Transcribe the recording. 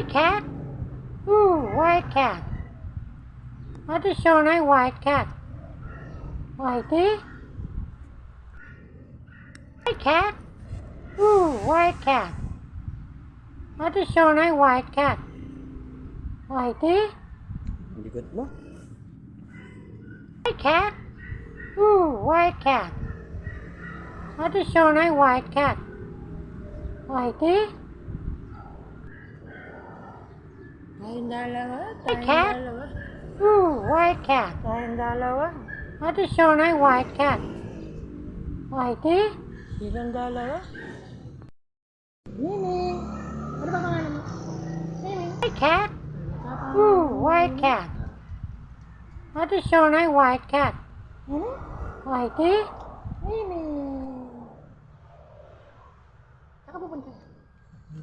White cat. Ooh, white cat. What is your name, white cat? Whitey? White cat. Ooh, white cat. What is your name, white cat? Whitey? Likod mo. White cat. Ooh, white cat. What is your name, white cat? Whitey? Tayong dalawa. White cat. Ooh, white cat. Tayong dalawa. What is your name, white cat? Whitey? Silang dalawa. Nining. Ano ba pangalan mo? Nining. White cat. Ooh, white cat. What is your name, white cat? Nining? Whitey?